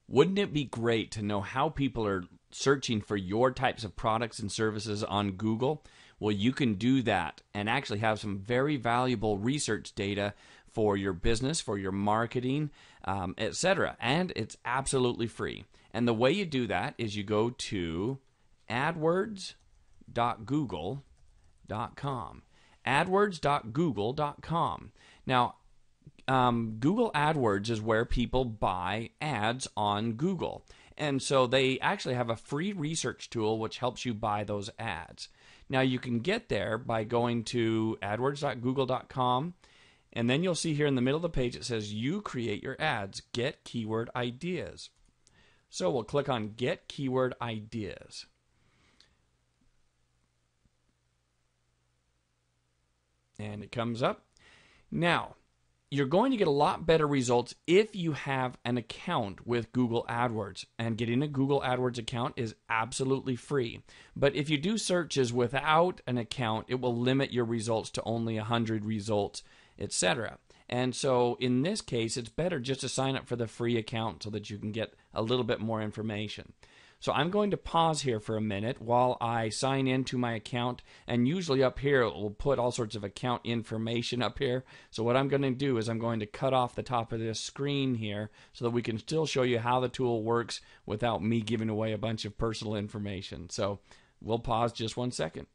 Wouldn't it be great to know how people are searching for your types of products and services on Google? Well, you can do that and actually have some very valuable research data for your business, for your marketing, etc. And it's absolutely free. And the way you do that is you go to adwords.google.com. adwords.google.com. Now, Google AdWords is where people buy ads on Google. And so they actually have a free research tool which helps you buy those ads. Now, you can get there by going to adwords.google.com, and then you'll see here in the middle of the page it says, you create your ads, get keyword ideas. So we'll click on Get Keyword Ideas. And it comes up. Now, you're going to get a lot better results if you have an account with Google AdWords. And getting a Google AdWords account is absolutely free. But if you do searches without an account, it will limit your results to only 100 results, etc. And so in this case, it's better just to sign up for the free account so that you can get a little bit more information. So I'm going to pause here for a minute while I sign into my account, and usually up here it will put all sorts of account information up here. So what I'm going to do is I'm going to cut off the top of this screen here so that we can still show you how the tool works without me giving away a bunch of personal information. So we'll pause just 1 second.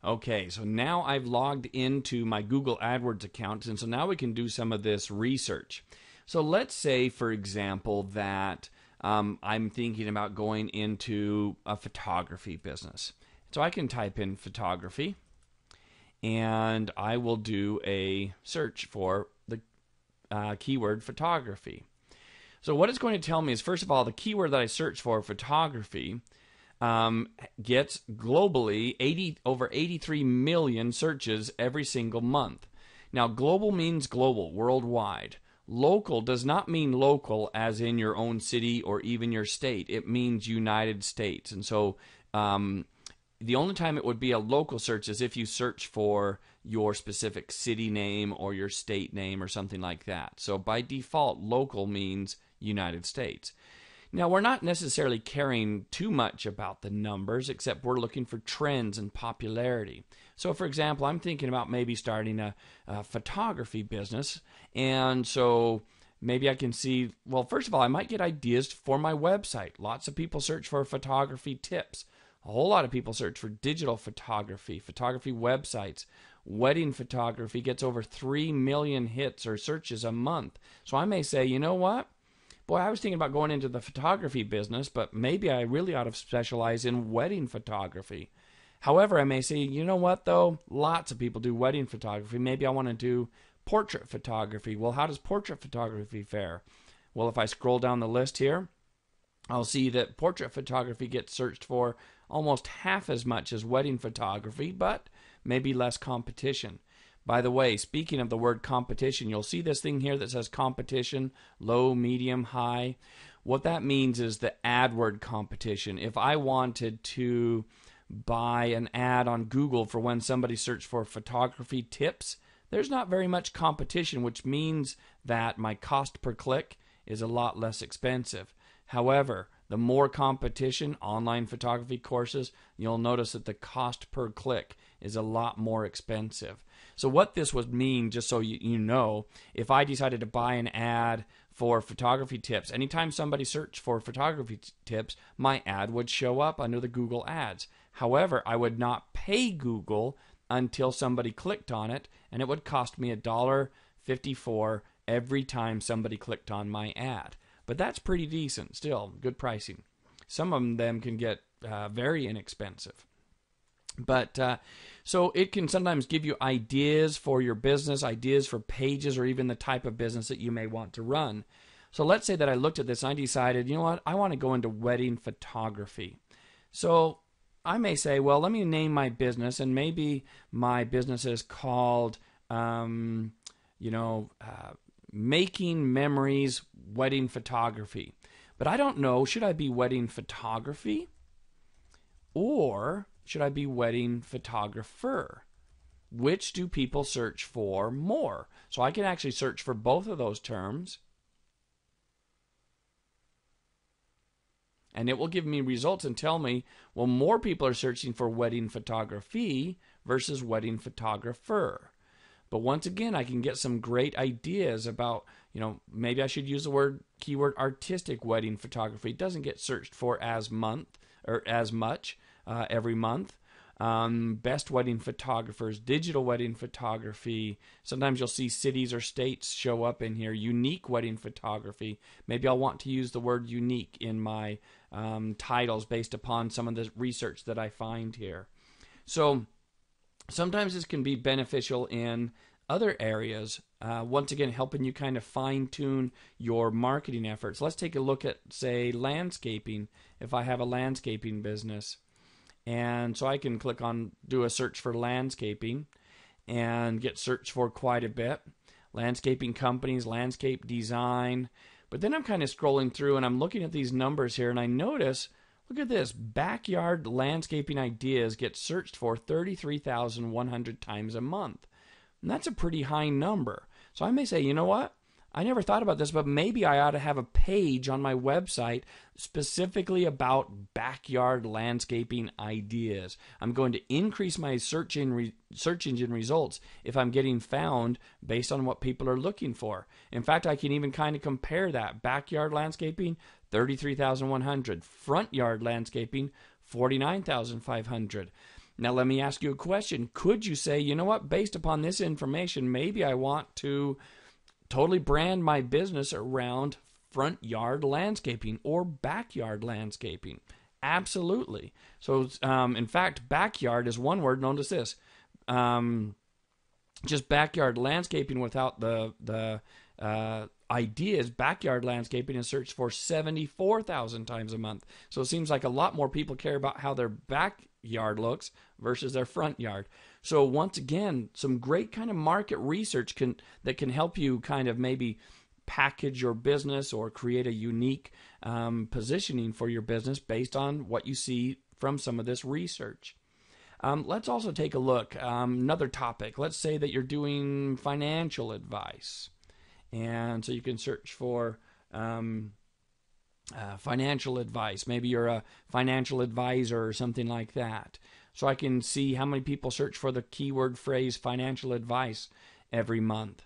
Okay, so now I've logged into my Google AdWords account, and so now we can do some of this research. So let's say, for example, that I'm thinking about going into a photography business. So I can type in photography, and I will do a search for the keyword photography. So what it's going to tell me is, first of all, the keyword that I search for, photography, gets globally over 83 million searches every single month. Now, global means global, worldwide. Local does not mean local as in your own city or even your state. It means United States. And so the only time it would be a local search is if you search for your specific city name or your state name or something like that. So by default, local means United States. Now, we're not necessarily caring too much about the numbers, except we're looking for trends and popularity. So, for example, I'm thinking about maybe starting a photography business, and so maybe I can see, well, first of all, I might get ideas for my website. Lots of people search for photography tips. A whole lot of people search for digital photography, photography websites. Wedding photography gets over 3 million hits or searches a month. So I may say, you know what? Boy, I was thinking about going into the photography business, but maybe I really ought to specialize in wedding photography. However, I may say, you know what, though? Lots of people do wedding photography. Maybe I want to do portrait photography. Well, how does portrait photography fare? Well, if I scroll down the list here, I'll see that portrait photography gets searched for almost half as much as wedding photography, but maybe less competition. By the way, speaking of the word competition, you'll see this thing here that says competition, low, medium, high. What that means is the AdWord competition. If I wanted to buy an ad on Google for when somebody searched for photography tips, there's not very much competition, which means that my cost per click is a lot less expensive. However, the more competition, online photography courses, you'll notice that the cost per click is a lot more expensive. So what this would mean, just so you know, if I decided to buy an ad for photography tips, anytime somebody searched for photography tips, my ad would show up under the Google Ads. However, I would not pay Google until somebody clicked on it, and it would cost me $1.54 every time somebody clicked on my ad. But that's pretty decent still, good pricing. Some of them can get very inexpensive. But so it can sometimes give you ideas for your business, ideas for pages, or even the type of business that you may want to run. So let's say that I looked at this and I decided, you know what, I want to go into wedding photography. So I may say, well, let me name my business, and maybe my business is called, Making Memories Wedding Photography. But I don't know, should I be wedding photography or should I be wedding photographer? which do people search for more? So I can actually search for both of those terms, and it will give me results and tell me, well, more people are searching for wedding photography versus wedding photographer. But once again, I can get some great ideas about, maybe I should use the keyword artistic wedding photography. It doesn't get searched for as much every month. Best wedding photographers, digital wedding photography. Sometimes you'll see cities or states show up in here. Unique wedding photography. Maybe I'll want to use the word unique in my titles based upon some of the research that I find here. So sometimes this can be beneficial in other areas. Once again, helping you kind of fine-tune your marketing efforts. Let's take a look at, say, landscaping. If I have a landscaping business, and so I can click on, do a search for landscaping, and get searched for quite a bit. Landscaping companies, landscape design. But then I'm kind of scrolling through, and I'm looking at these numbers here, and I notice, look at this, backyard landscaping ideas get searched for 33,100 times a month. And that's a pretty high number. So I may say, you know what? I never thought about this, but maybe I ought to have a page on my website specifically about backyard landscaping ideas. I'm going to increase my search engine results if I'm getting found based on what people are looking for. In fact, I can even kind of compare that. Backyard landscaping, 33,100. Front yard landscaping, 49,500. Now, let me ask you a question. Could you say, you know what, based upon this information, maybe I want to totally brand my business around front yard landscaping or backyard landscaping? Absolutely. So, in fact, backyard is one word. Notice this. Just backyard landscaping without the ideas. Backyard landscaping is searched for 74,000 times a month. So it seems like a lot more people care about how their backyard looks versus their front yard. So once again, some great kind of market research that can help you kind of maybe package your business or create a unique positioning for your business based on what you see from some of this research. Let's also take a look. Another topic. Let's say that you're doing financial advice. And so you can search for financial advice. Maybe you're a financial advisor or something like that. So I can see how many people search for the keyword phrase financial advice every month.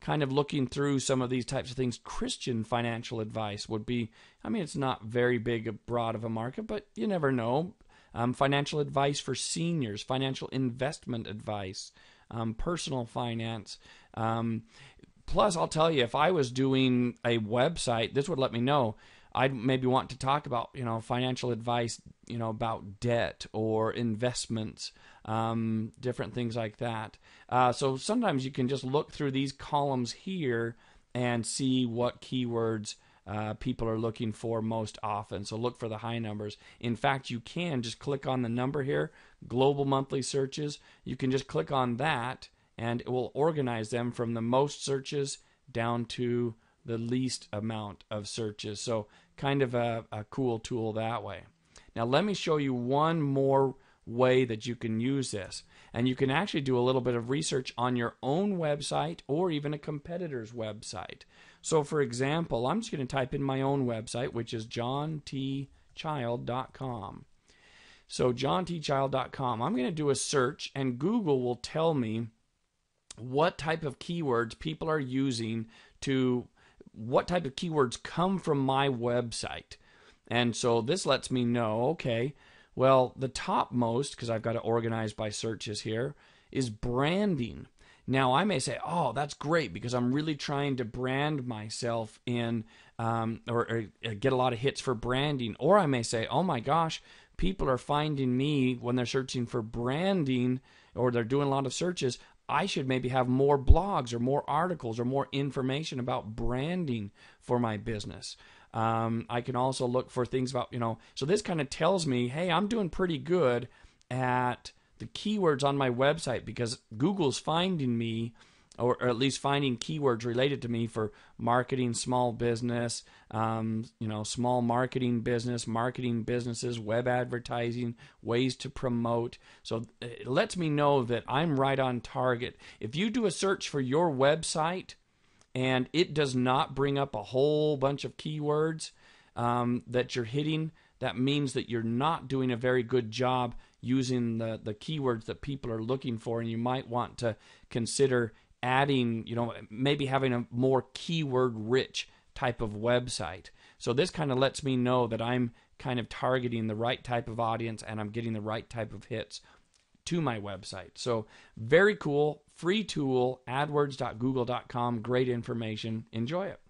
Kind of looking through some of these types of things. Christian financial advice would be, it's not very broad of a market, but you never know. Financial advice for seniors, financial investment advice, personal finance. Plus, I'll tell you, if I was doing a website, this would let me know. I'd maybe want to talk about, financial advice, about debt or investments, different things like that. So sometimes you can just look through these columns here and see what keywords people are looking for most often. So look for the high numbers. In fact, you can just click on the number here, global monthly searches. You can just click on that, and it will organize them from the most searches down to the least amount of searches. So kind of a cool tool that way. Now let me show you one more way that you can use this. And you can actually do a little bit of research on your own website or even a competitor's website. So for example, I'm just going to type in my own website, which is johntchild.com. So johntchild.com. I'm going to do a search, and Google will tell me what type of keywords people are using what type of keywords come from my website. And so this lets me know, okay, well, the topmost, because I've got it organized by searches here, is branding. Now, I may say, oh, that's great because I'm really trying to brand myself in or get a lot of hits for branding. Or I may say, oh my gosh, people are finding me when they're searching for branding or they're doing a lot of searches. I should maybe have more blogs or more articles or more information about branding for my business. I can also look for things about, so this kind of tells me, hey, I'm doing pretty good at the keywords on my website because Google's finding me or at least finding keywords related to me for marketing, small business, small marketing businesses, web advertising, ways to promote. So it lets me know that I'm right on target. If you do a search for your website and it does not bring up a whole bunch of keywords that you're hitting, that means that you're not doing a very good job using the keywords that people are looking for, and you might want to consider adding, maybe having a more keyword-rich type of website. So this kind of lets me know that I'm kind of targeting the right type of audience and I'm getting the right type of hits to my website. So very cool, free tool, adwords.google.com, great information. Enjoy it.